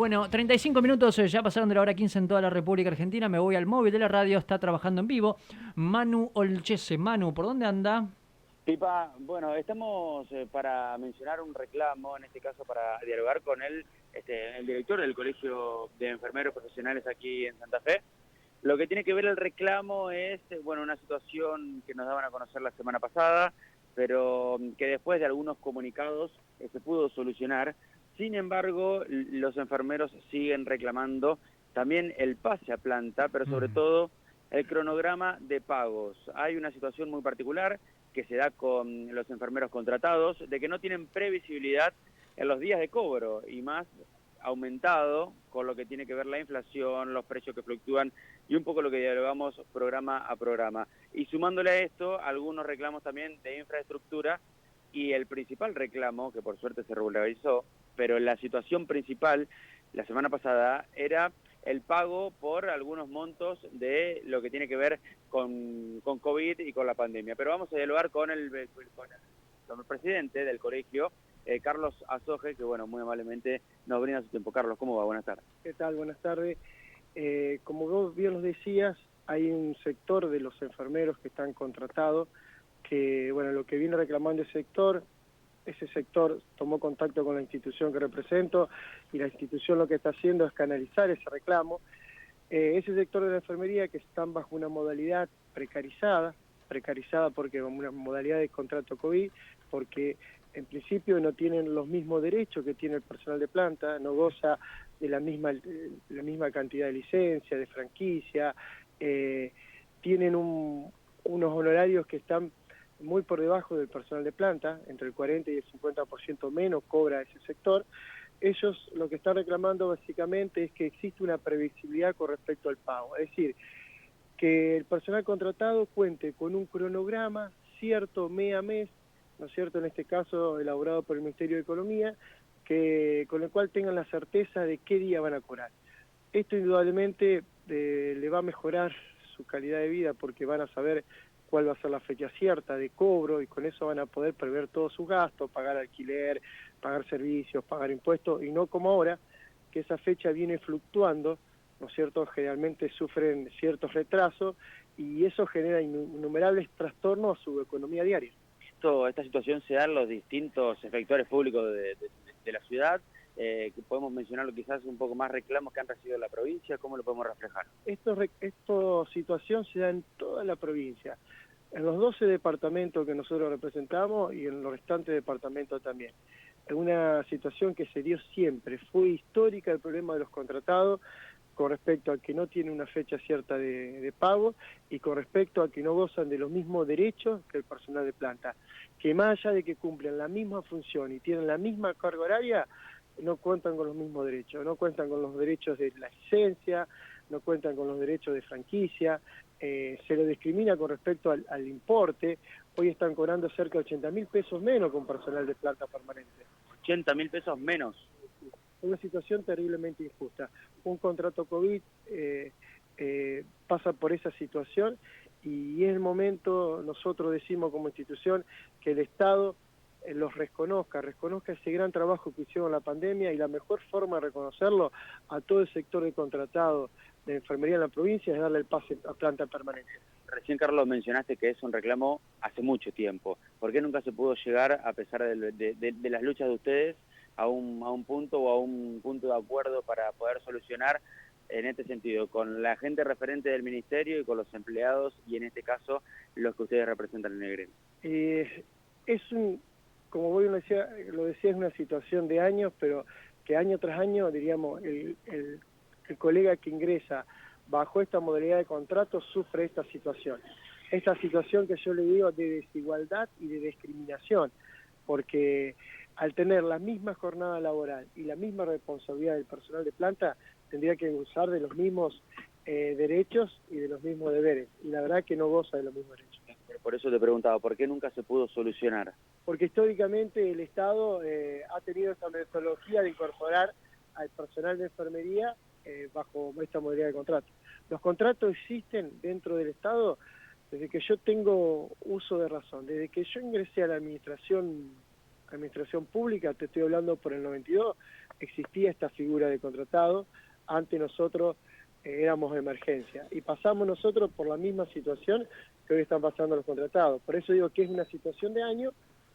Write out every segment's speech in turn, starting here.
Bueno, 35 minutos ya pasaron de la hora 15 en toda la República Argentina. Me voy al móvil de la radio, está trabajando en vivo. Manu Olchese. Manu, ¿por dónde anda? Pipa, bueno, estamos para mencionar un reclamo, en este caso para dialogar con él, el director del Colegio de Enfermeros Profesionales aquí en Santa Fe. Lo que tiene que ver el reclamo es, bueno, una situación que nos daban a conocer la semana pasada, pero que después de algunos comunicados se pudo solucionar. Sin embargo, los enfermeros siguen reclamando también el pase a planta, pero sobre todo el cronograma de pagos. Hay una situación muy particular que se da con los enfermeros contratados, de que no tienen previsibilidad en los días de cobro, y más aumentado con lo que tiene que ver la inflación, los precios que fluctúan y un poco lo que dialogamos programa a programa. Y sumándole a esto, algunos reclamos también de infraestructura, y el principal reclamo, que por suerte se regularizó, pero la situación principal la semana pasada era el pago por algunos montos de lo que tiene que ver con COVID y con la pandemia. Pero vamos a dialogar con el presidente del colegio, Carlos Azoje, que bueno, muy amablemente nos brinda su tiempo. Carlos, ¿cómo va? Buenas tardes. ¿Qué tal? Buenas tardes. Como vos bien lo decías, hay un sector de los enfermeros que están contratados, que bueno, lo que viene reclamando ese sector tomó contacto con la institución que represento, y la institución lo que está haciendo es canalizar ese reclamo. Ese sector de la enfermería que están bajo una modalidad precarizada porque una modalidad de contrato COVID, porque en principio no tienen los mismos derechos que tiene el personal de planta, no goza de la misma cantidad de licencia, de franquicia, tienen unos honorarios que están muy por debajo del personal de planta, entre el 40 y el 50% menos cobra ese sector. Ellos lo que están reclamando básicamente es que existe una previsibilidad con respecto al pago, es decir, que el personal contratado cuente con un cronograma cierto mes a mes, ¿no es cierto?, en este caso elaborado por el Ministerio de Economía, con el cual tengan la certeza de qué día van a cobrar. Esto indudablemente le va a mejorar su calidad de vida, porque van a saber cuál va a ser la fecha cierta de cobro, y con eso van a poder prever todos sus gastos, pagar alquiler, pagar servicios, pagar impuestos, y no como ahora, que esa fecha viene fluctuando, ¿no es cierto? Generalmente sufren ciertos retrasos, y eso genera innumerables trastornos a su economía diaria. Esta situación se da en los distintos efectores públicos de la ciudad. Que podemos mencionarlo quizás un poco más, reclamos que han recibido la provincia, ¿cómo lo podemos reflejar? Esta situación se da en toda la provincia, en los 12 departamentos que nosotros representamos y en los restantes departamentos también. Es una situación que se dio siempre, fue histórica el problema de los contratados, con respecto a que no tienen una fecha cierta de pago, y con respecto a que no gozan de los mismos derechos que el personal de planta, que más allá de que cumplen la misma función y tienen la misma carga horaria, no cuentan con los mismos derechos, no cuentan con los derechos de la licencia, no cuentan con los derechos de franquicia, se lo discrimina con respecto al importe. Hoy están cobrando cerca de 80.000 pesos menos con personal de planta permanente. 80.000 pesos menos. Una situación terriblemente injusta. Un contrato COVID pasa por esa situación, y en el momento nosotros decimos como institución que el Estado los reconozca ese gran trabajo que hicieron en la pandemia, y la mejor forma de reconocerlo a todo el sector de contratado de enfermería en la provincia es darle el pase a planta permanente. Recién, Carlos, mencionaste que es un reclamo hace mucho tiempo. ¿Por qué nunca se pudo llegar, a pesar de las luchas de ustedes, a un punto o a un punto de acuerdo para poder solucionar en este sentido, con la gente referente del ministerio y con los empleados, y en este caso los que ustedes representan en el gremio? Como vos lo decía, es una situación de años, pero que año tras año, diríamos, el colega que ingresa bajo esta modalidad de contrato sufre esta situación. Esta situación que yo le digo de desigualdad y de discriminación, porque al tener la misma jornada laboral y la misma responsabilidad del personal de planta, tendría que gozar de los mismos derechos y de los mismos deberes, y la verdad que no goza de los mismos derechos. Por eso te preguntaba, ¿por qué nunca se pudo solucionar? Porque históricamente el Estado ha tenido esta metodología de incorporar al personal de enfermería bajo esta modalidad de contrato. Los contratos existen dentro del Estado desde que yo tengo uso de razón, desde que yo ingresé a la administración pública, te estoy hablando por el 92, existía esta figura de contratado. Antes nosotros éramos emergencia y pasamos nosotros por la misma situación que hoy están pasando los contratados. Por eso digo que es una situación de año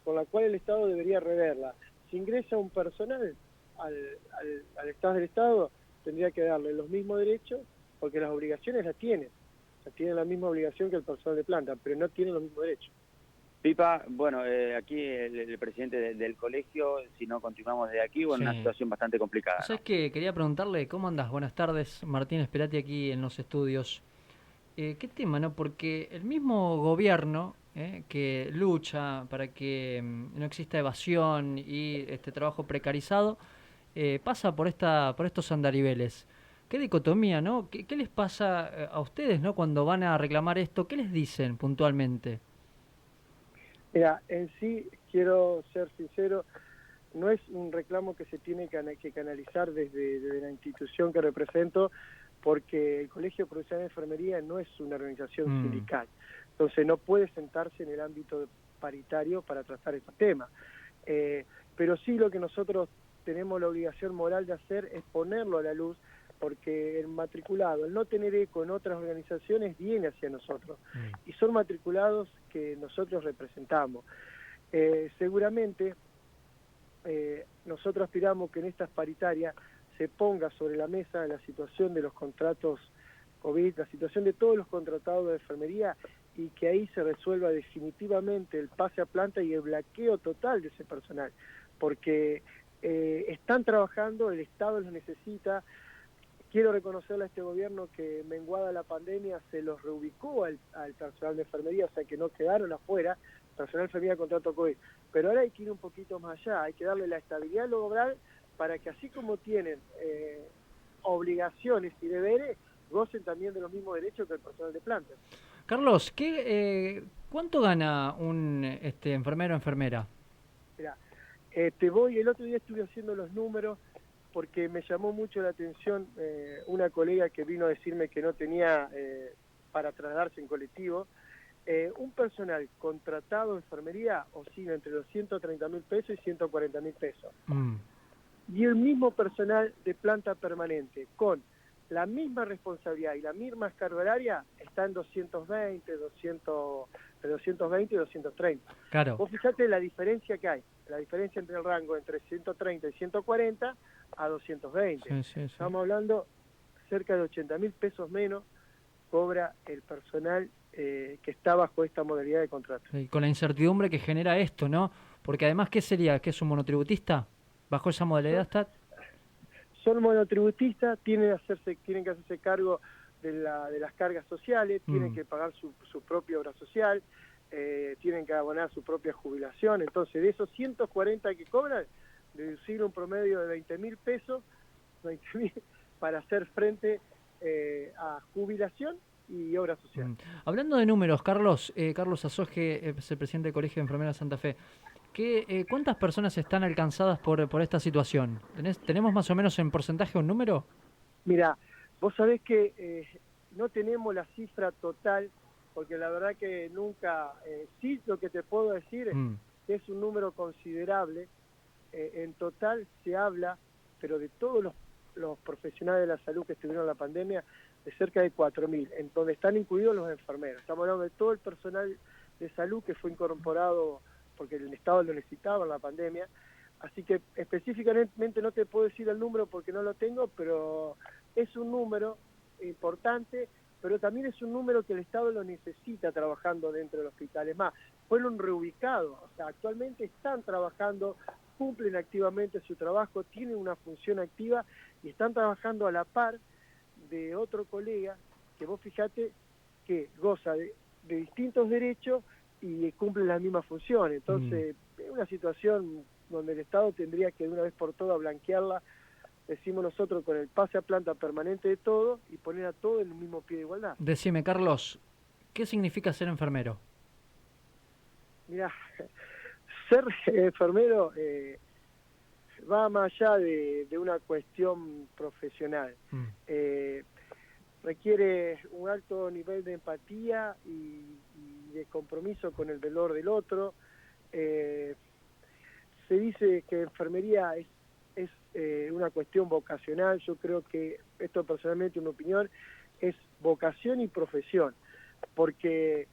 con la cual el Estado debería reverla. Si ingresa un personal al Estado del Estado, tendría que darle los mismos derechos, porque las obligaciones las tienen. O sea, tienen la misma obligación que el personal de planta, pero no tienen los mismos derechos. Pipa, bueno, aquí el presidente del colegio, si no continuamos de aquí, bueno, Sí. una situación bastante complicada, ¿no? ¿Sabes qué? Quería preguntarle, ¿cómo andas? Buenas tardes, Martín Esperati aquí en los estudios. ¿Qué tema, no? Porque el mismo gobierno que lucha para que no exista evasión y este trabajo precarizado, pasa por estos andariveles. Qué dicotomía, ¿no? ¿Qué les pasa a ustedes, ¿no? Cuando van a reclamar esto, ¿qué les dicen puntualmente? Mira, en sí, quiero ser sincero, no es un reclamo que se tiene que canalizar desde la institución que represento, porque el Colegio Profesional de Enfermería no es una organización sindical, entonces no puede sentarse en el ámbito paritario para tratar estos temas. Pero sí lo que nosotros tenemos la obligación moral de hacer es ponerlo a la luz, porque el matriculado, el no tener eco en otras organizaciones, viene hacia nosotros, y son matriculados que nosotros representamos. Seguramente nosotros aspiramos que en estas paritarias se ponga sobre la mesa la situación de los contratos COVID, la situación de todos los contratados de enfermería, y que ahí se resuelva definitivamente el pase a planta y el blanqueo total de ese personal, porque están trabajando, el Estado los necesita. Quiero reconocerle a este gobierno que menguada la pandemia se los reubicó al personal de enfermería, o sea que no quedaron afuera, personal de enfermería contrato COVID. Pero ahora hay que ir un poquito más allá, hay que darle la estabilidad laboral para que así como tienen obligaciones y deberes, gocen también de los mismos derechos que el personal de planta. Carlos, ¿cuánto gana un enfermero o enfermera? Mirá, el otro día estuve haciendo los números porque me llamó mucho la atención una colega que vino a decirme que no tenía para trasladarse en colectivo. Un personal contratado en enfermería oscila entre los 130.000 pesos y 140.000 pesos. Y el mismo personal de planta permanente, con la misma responsabilidad y la misma carga horaria, está en 220 y 230. Claro. Vos fijate la diferencia que hay, la diferencia entre el rango entre 130 y 140 a 220. Sí. Estamos hablando cerca de 80.000 pesos menos cobra el personal que está bajo esta modalidad de contrato. Y con la incertidumbre que genera esto, ¿no? Porque además, ¿qué sería? ¿Qué es un monotributista? ¿Bajo esa modalidad está? Son monotributistas, tienen que hacerse cargo de las cargas sociales, tienen que pagar su propia obra social, tienen que abonar su propia jubilación. Entonces, de esos 140 que cobran, deducir un promedio de 20.000 pesos, 20.000 para hacer frente a jubilación y obra social. Hablando de números, Carlos Azoje es el presidente del Colegio de Enfermeras de Santa Fe. ¿Cuántas personas están alcanzadas por esta situación? ¿Tenemos más o menos en porcentaje un número? Mira, vos sabés que no tenemos la cifra total, porque la verdad que nunca, sí lo que te puedo decir que es un número considerable. En total se habla, pero de todos los profesionales de la salud que estuvieron en la pandemia, de cerca de 4.000, en donde están incluidos los enfermeros. Estamos hablando de todo el personal de salud que fue incorporado porque el Estado lo necesitaba en la pandemia. Así que específicamente no te puedo decir el número porque no lo tengo, pero es un número importante, pero también es un número que el Estado lo necesita trabajando dentro del hospital. Es más, fueron reubicados, o sea, actualmente están trabajando, cumplen activamente su trabajo, tienen una función activa y están trabajando a la par de otro colega que vos fijate que goza de distintos derechos y cumple las mismas funciones. Entonces, es una situación donde el Estado tendría que de una vez por todas blanquearla, decimos nosotros, con el pase a planta permanente de todo y poner a todo en el mismo pie de igualdad. Decime, Carlos, ¿qué significa ser enfermero? Mirá, ser enfermero va más allá de una cuestión profesional. Requiere un alto nivel de empatía y de compromiso con el dolor del otro. Se dice que enfermería es una cuestión vocacional. Yo creo que esto personalmente, en mi opinión, es vocación y profesión, porque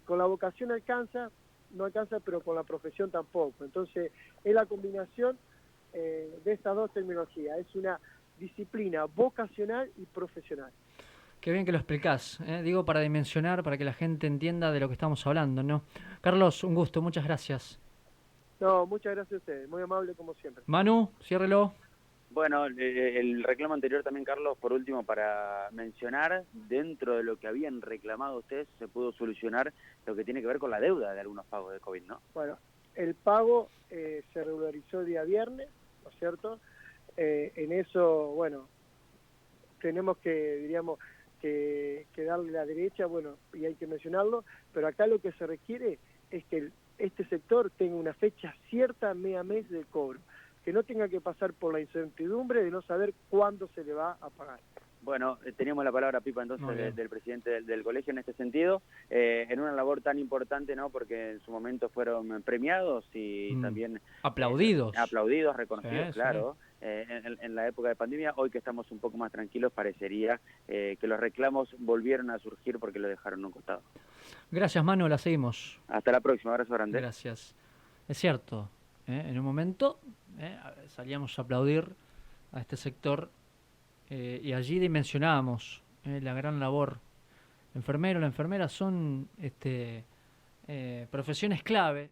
con la vocación no alcanza, pero con la profesión tampoco. Entonces, es la combinación de estas dos terminologías, es una disciplina vocacional y profesional. Qué bien que lo explicás, ¿eh? Digo, para dimensionar, para que la gente entienda de lo que estamos hablando, ¿no? Carlos, un gusto, muchas gracias. No, muchas gracias a ustedes, muy amable como siempre. Manu, ciérrelo. Bueno, el reclamo anterior también, Carlos, por último, para mencionar, dentro de lo que habían reclamado ustedes, se pudo solucionar lo que tiene que ver con la deuda de algunos pagos de COVID, ¿no? Bueno, el pago se regularizó el día viernes, ¿no es cierto? En eso, bueno, tenemos que, diríamos, que darle la derecha, bueno, y hay que mencionarlo, pero acá lo que se requiere es que este sector tenga una fecha cierta mes a mes del cobro, que no tenga que pasar por la incertidumbre de no saber cuándo se le va a pagar. Bueno, teníamos la palabra, Pipa, entonces, del presidente del colegio en este sentido, en una labor tan importante, ¿no? Porque en su momento fueron premiados y también aplaudidos. Aplaudidos, reconocidos, sí, claro. Sí. En la época de pandemia, hoy que estamos un poco más tranquilos, parecería que los reclamos volvieron a surgir porque lo dejaron a un costado. Gracias, Manu, la seguimos. Hasta la próxima, abrazo grande. Gracias. Es cierto, en un momento salíamos a aplaudir a este sector y allí dimensionábamos la gran labor. El enfermero, la enfermera son profesiones clave.